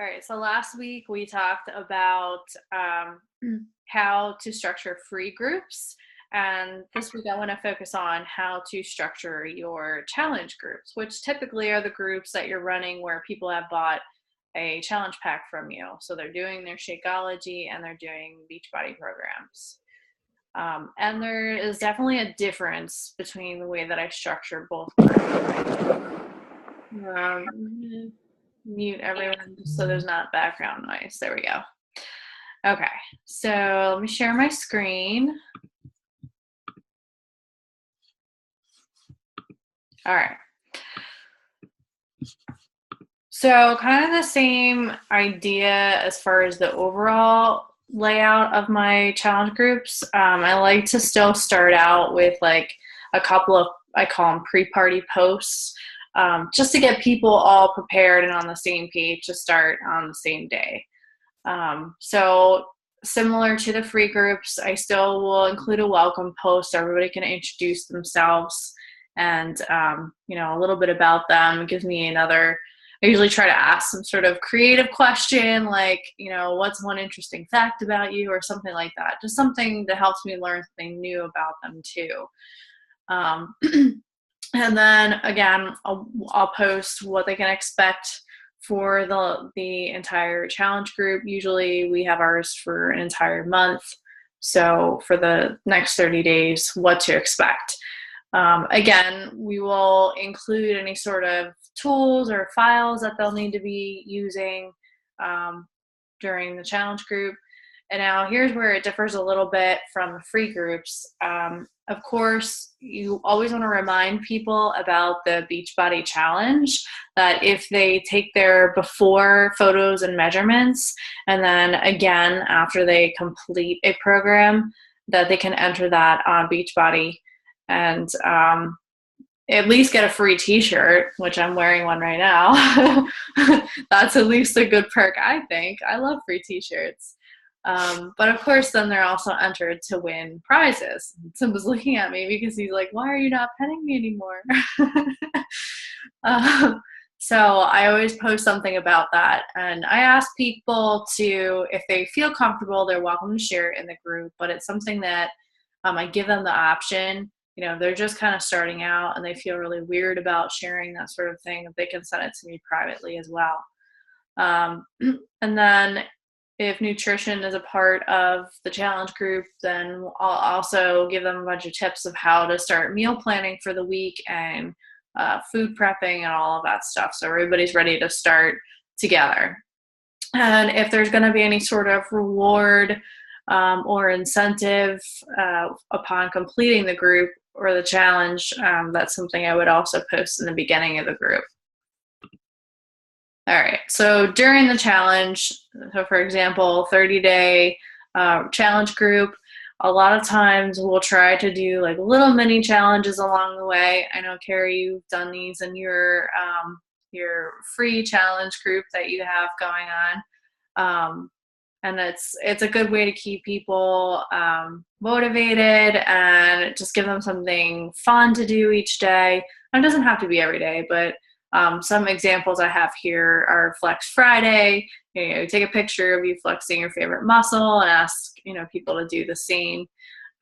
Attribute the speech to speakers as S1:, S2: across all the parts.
S1: All right, so last week we talked about how to structure free groups. And this week I want to focus on how to structure your challenge groups, which typically are the groups that you're running where people have bought a challenge pack from you. So they're doing their Shakeology and they're doing Beachbody programs. And there is definitely a difference between the way that I structure both groups. Mute everyone just so there's not background noise. There we go. Okay, so let me share my screen. All right. So kind of the same idea as far as the overall layout of my challenge groups. I like to still start out with like a couple of, I call them pre-party posts, just to get people all prepared and on the same page to start on the same day. So similar to the free groups, I still will include a welcome post so everybody can introduce themselves and, a little bit about them. It gives me another, I usually try to ask some sort of creative question like, what's one interesting fact about you or something like that. Just something that helps me learn something new about them too. Um, and then again, I'll post what they can expect for the entire challenge group. Usually we have ours for an entire month. So for the next 30 days, what to expect. Again, we will include any sort of tools or files that they'll need to be using during the challenge group. And now here's where it differs a little bit from the free groups. Of course, you always want to remind people about the Beachbody Challenge, that if they take their before photos and measurements, and then again, after they complete a program, that they can enter that on Beachbody and at least get a free t-shirt, which I'm wearing one right now. That's at least a good perk, I think. I love free t-shirts. But of course, then they're also entered to win prizes. Simba's looking at me because he's like, why are you not petting me anymore? So I always post something about that. And I ask people to, if they feel comfortable, they're welcome to share it in the group. But it's something that I give them the option. They're just kind of starting out and they feel really weird about sharing that sort of thing. They can send it to me privately as well. And then if nutrition is a part of the challenge group, then I'll also give them a bunch of tips of how to start meal planning for the week and food prepping and all of that stuff. So everybody's ready to start together. And if there's going to be any sort of reward or incentive upon completing the group or the challenge, that's something I would also post in the beginning of the group. All right, so during the challenge, so for example, 30-day challenge group, a lot of times we'll try to do like little mini challenges along the way. I know, Carrie, you've done these in your free challenge group that you have going on. And it's a good way to keep people motivated and just give them something fun to do each day. And it doesn't have to be every day, but some examples I have here are Flex Friday. You take a picture of you flexing your favorite muscle and ask people to do the same.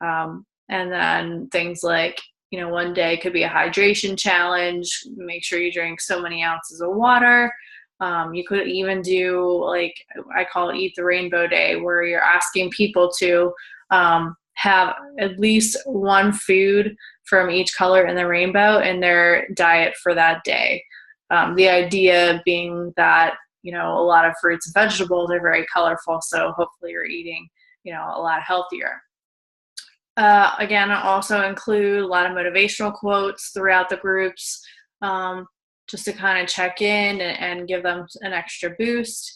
S1: And then things like one day could be a hydration challenge. Make sure you drink so many ounces of water. You could even do, like, I call it Eat the Rainbow Day, where you're asking people to have at least one food from each color in the rainbow in their diet for that day. The idea being that, a lot of fruits and vegetables are very colorful, so hopefully you're eating, a lot healthier. Again, I also include a lot of motivational quotes throughout the groups, just to kind of check in and give them an extra boost.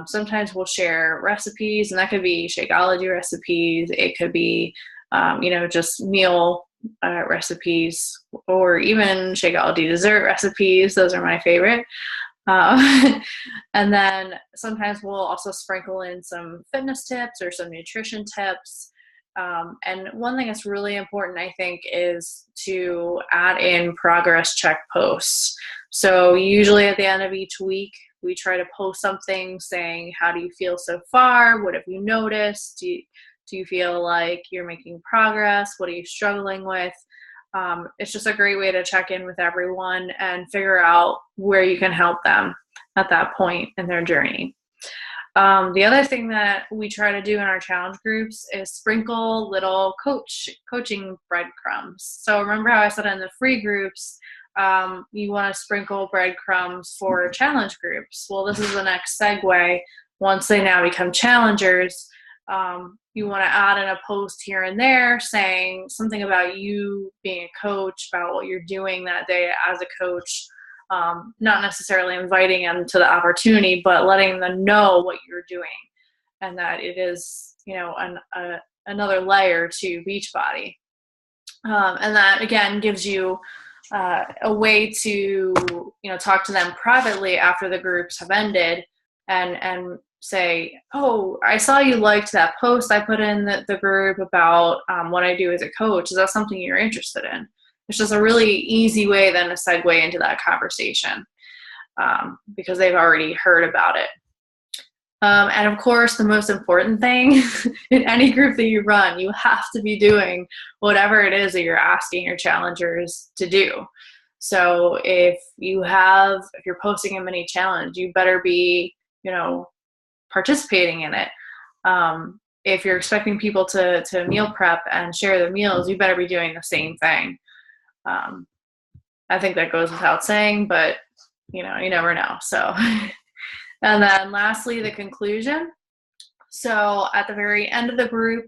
S1: Sometimes we'll share recipes, and that could be Shakeology recipes. It could be, just meal recipes, or even Shakeology dessert recipes. Those are my favorite. And then sometimes we'll also sprinkle in some fitness tips or some nutrition tips. And one thing that's really important, I think, is to add in progress check posts. So usually at the end of each week, we try to post something saying, how do you feel so far? What have you noticed? Do you feel like you're making progress? What are you struggling with? It's just a great way to check in with everyone and figure out where you can help them at that point in their journey. The other thing that we try to do in our challenge groups is sprinkle little coaching breadcrumbs. So remember how I said in the free groups, you want to sprinkle breadcrumbs for challenge groups. Well, this is the next segue. Once they now become challengers, you want to add in a post here and there saying something about you being a coach, about what you're doing that day as a coach. Not necessarily inviting them to the opportunity, but letting them know what you're doing and that it is, another layer to Beachbody. And that, again, gives you a way to, talk to them privately after the groups have ended and say, oh, I saw you liked that post I put in the group about what I do as a coach. Is that something you're interested in? It's just a really easy way then to segue into that conversation because they've already heard about it. And of course, the most important thing in any group that you run, you have to be doing whatever it is that you're asking your challengers to do. So if you're posting a mini challenge, you better be, participating in it. If you're expecting people to meal prep and share their meals, you better be doing the same thing. I think that goes without saying, but you never know. So, and then lastly, the conclusion. So at the very end of the group,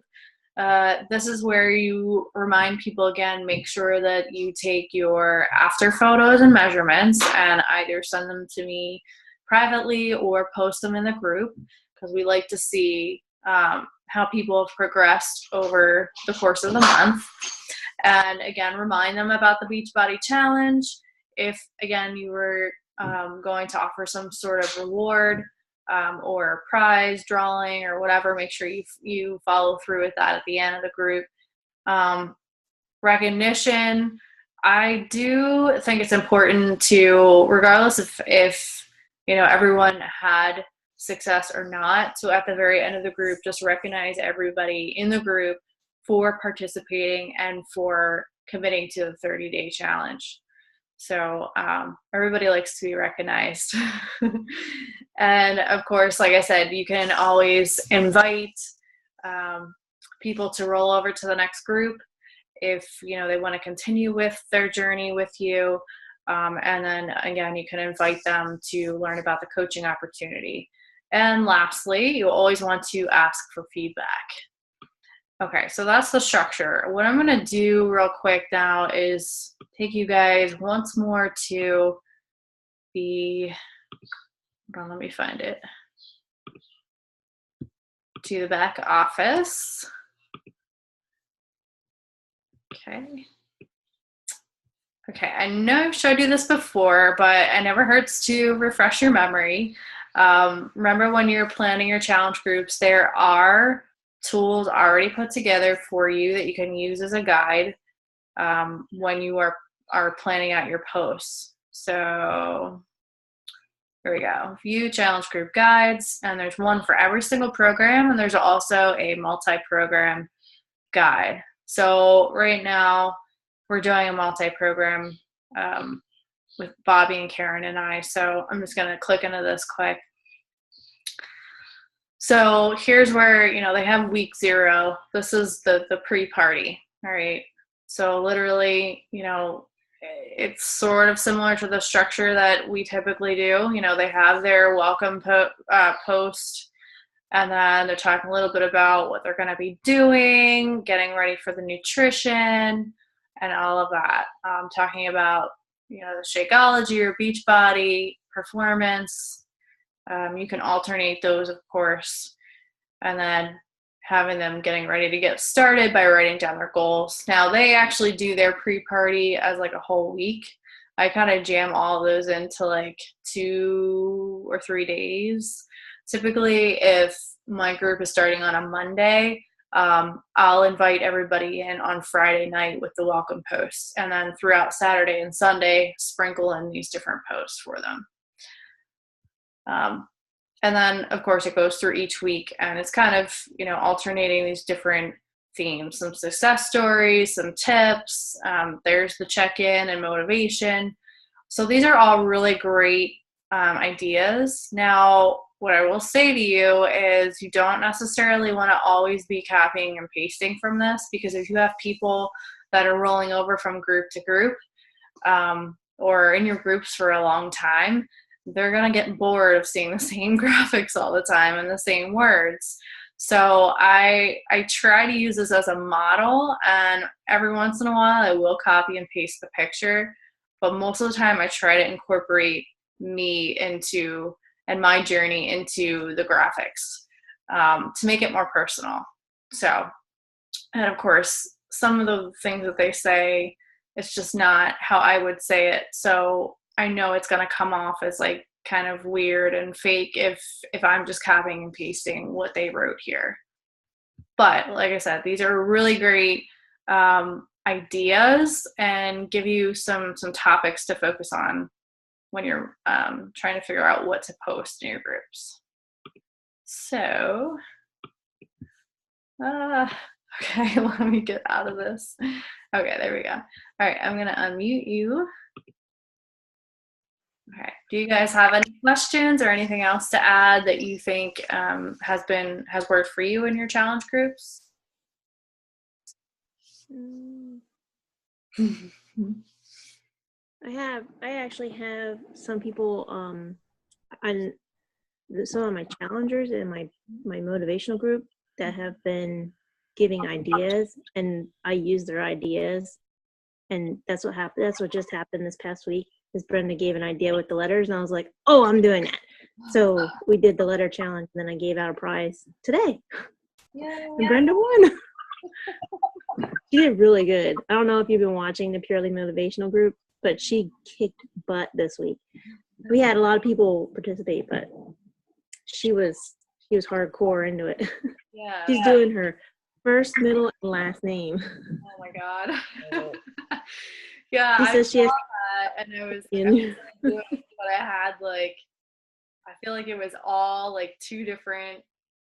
S1: this is where you remind people again, make sure that you take your after photos and measurements and either send them to me privately or post them in the group, because we like to see how people have progressed over the course of the month. And again, remind them about the Beachbody Challenge. If, again, you were going to offer some sort of reward or prize drawing or whatever, make sure you follow through with that at the end of the group. Recognition, I do think it's important to, regardless if everyone had success or not, so at the very end of the group, just recognize everybody in the group for participating and for committing to the 30-day challenge. So everybody likes to be recognized. And of course, like I said, you can always invite people to roll over to the next group if they want to continue with their journey with you. And then again, you can invite them to learn about the coaching opportunity. And lastly, you always want to ask for feedback. Okay, so that's the structure. What I'm going to do real quick now is take you guys once more to let me find it, to the back office. Okay, I know I've showed you this before, but it never hurts to refresh your memory. Remember, when you're planning your challenge groups, there are tools already put together for you that you can use as a guide when you are planning out your posts. So here we go. View challenge group guides, and there's one for every single program, and there's also a multi-program guide. So right now we're doing a multi-program with Bobby and Karen and I. So I'm just going to click into this quick. So here's where, they have week 0. This is the pre-party. All right. So literally, it's sort of similar to the structure that we typically do. They have their welcome post, and then they're talking a little bit about what they're going to be doing, getting ready for the nutrition and all of that. Talking about, the Shakeology or Beachbody performance. You can alternate those, of course, and then having them getting ready to get started by writing down their goals. Now, they actually do their pre-party as like a whole week. I kind of jam all of those into like 2 or 3 days. Typically, if my group is starting on a Monday, I'll invite everybody in on Friday night with the welcome posts, and then throughout Saturday and Sunday, sprinkle in these different posts for them. And then, of course, it goes through each week, and it's kind of, alternating these different themes, some success stories, some tips. There's the check-in and motivation. So these are all really great ideas. Now, what I will say to you is you don't necessarily want to always be copying and pasting from this, because if you have people that are rolling over from group to group, or in your groups for a long time, they're going to get bored of seeing the same graphics all the time and the same words. So I try to use this as a model, and every once in a while I will copy and paste the picture, but most of the time I try to incorporate me into and my journey into the graphics, to make it more personal. So, and of course, some of the things that they say, it's just not how I would say it. So I know it's going to come off as like kind of weird and fake if I'm just copying and pasting what they wrote here. But like I said, these are really great ideas, and give you some topics to focus on when you're trying to figure out what to post in your groups. So, okay, let me get out of this. Okay, there we go. All right, I'm going to unmute you. Okay, do you guys have any questions or anything else to add that you think has worked for you in your challenge groups?
S2: I actually have some people on some of my challengers in my motivational group that have been giving ideas, and I use their ideas, and that's what happened. That's what just happened this past week. Is Brenda gave an idea with the letters, and I was like, oh, I'm doing that. So we did the letter challenge, and then I gave out a prize today. Yeah. And Brenda won. She did really good. I don't know if you've been watching the Purely Motivational group, but she kicked butt this week. We had a lot of people participate, but she was hardcore into it. Yeah. She's doing her first, middle, and last name.
S1: Oh my God. Yeah,
S2: she says she has
S1: that, and I was doing, but I had I feel like it was all two different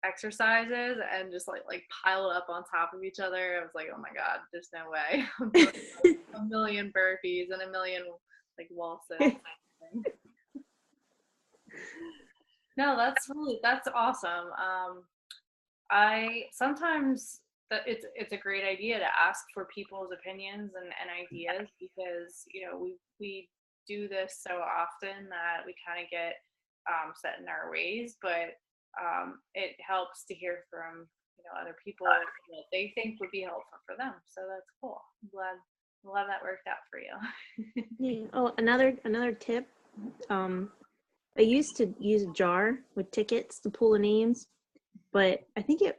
S1: exercises and just like piled up on top of each other. I was like, oh my God, there's no way. I'm doing a million burpees and a million wall sits. No, that's awesome. I sometimes it's a great idea to ask for people's opinions and ideas, because we do this so often that we kind of get set in our ways, but it helps to hear from other people what they think would be helpful for them. So that's cool. I'm glad that worked out for you.
S2: Yeah. Oh, another tip. I used to use a jar with tickets to pull the names, but I think I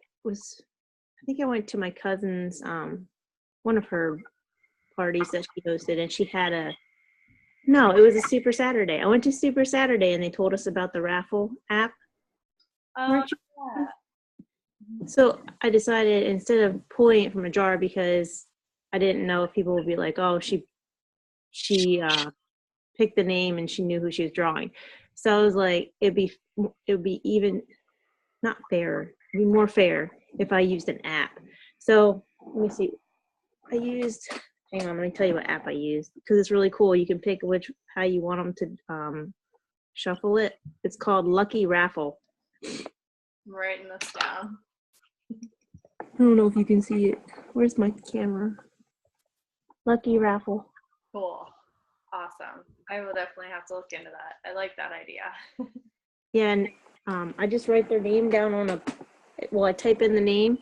S2: went to my cousin's one of her parties that she hosted, and she had it was a Super Saturday. I went to Super Saturday, and they told us about the raffle app. Yeah. So I decided, instead of pulling it from a jar, because I didn't know if people would be like, oh, she picked the name and she knew who she was drawing. So I was like, it would be even not fair. It'd be more fair if I used an app. So let me see. Hang on, let me tell you what app I used, because it's really cool. You can pick how you want them to shuffle it. It's called Lucky Raffle.
S1: I'm writing this down.
S2: I don't know if you can see it. Where's my camera? Lucky Raffle.
S1: Cool. Awesome. I will definitely have to look into that. I like that idea.
S2: Yeah, and I just write their name down I type in the name,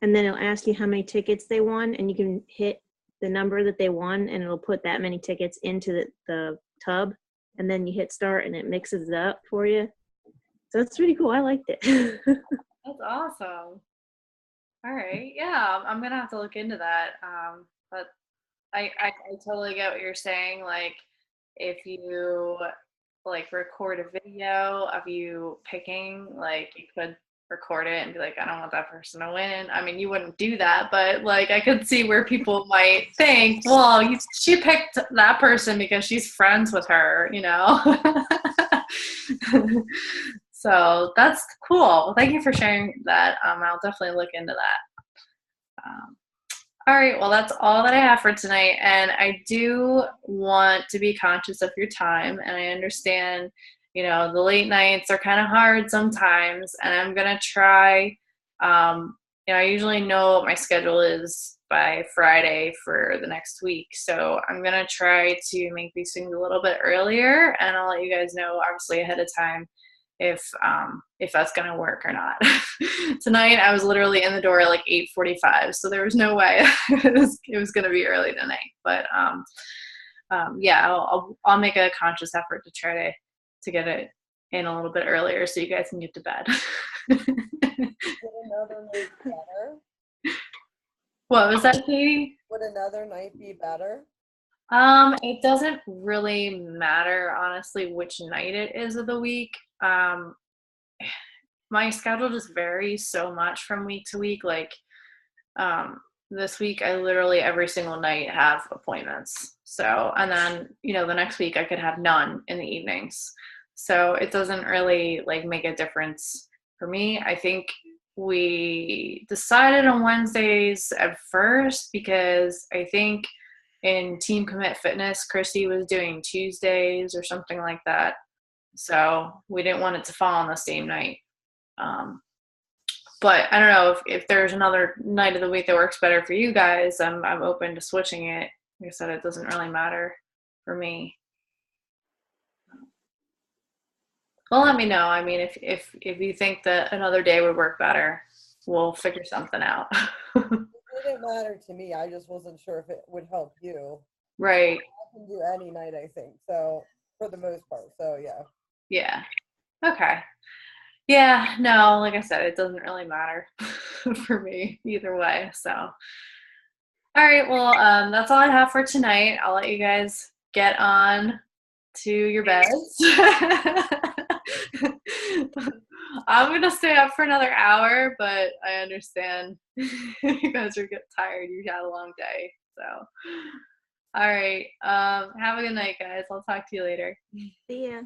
S2: and then it'll ask you how many tickets they won, and you can hit the number that they won, and it'll put that many tickets into the tub, and then you hit start, and it mixes it up for you. So that's pretty cool. I liked it.
S1: That's awesome. All right. Yeah, I'm gonna have to look into that. But I totally get what you're saying. Like, if you record a video of you picking, you could record it and be like, I don't want that person to win. I mean, you wouldn't do that, but I could see where people might think, well, she picked that person because she's friends with her, So that's cool. Well, thank you for sharing that. I'll definitely look into that. Um, all right, well, that's all that I have for tonight. And I do want to be conscious of your time. And I understand, the late nights are kind of hard sometimes. And I'm going to try, I usually know what my schedule is by Friday for the next week. So I'm going to try to make these things a little bit earlier. And I'll let you guys know, obviously, ahead of time if that's gonna work or not. Tonight I was literally in the door at like 8:45, so there was no way it was gonna be early tonight. But yeah, I'll make a conscious effort to try to get it in a little bit earlier so you guys can get to bed.
S3: Would another night be better?
S1: What was that, Katie?
S3: Would another night be better?
S1: It doesn't really matter, honestly, which night it is of the week. My schedule just varies so much from week to week. Like, this week, I literally every single night have appointments. So, and then, the next week I could have none in the evenings. So it doesn't really like make a difference for me. I think we decided on Wednesdays at first because I think in Team Commit Fitness, Christy was doing Tuesdays or something like that. So we didn't want it to fall on the same night. But I don't know if there's another night of the week that works better for you guys. I'm open to switching it. Like I said, it doesn't really matter for me. Well, let me know. I mean, if you think that another day would work better, we'll figure something out.
S3: It didn't matter to me. I just wasn't sure if it would help you.
S1: Right.
S3: I can do any night, I think. So for the most part. So yeah.
S1: Yeah. Okay. Yeah, no, like I said, it doesn't really matter for me either way. So, all right, well, that's all I have for tonight. I'll let you guys get on to your beds. I'm gonna stay up for another hour, but I understand you guys are getting tired. You had a long day, so. All right, have a good night, guys. I'll talk to you later.
S2: See ya.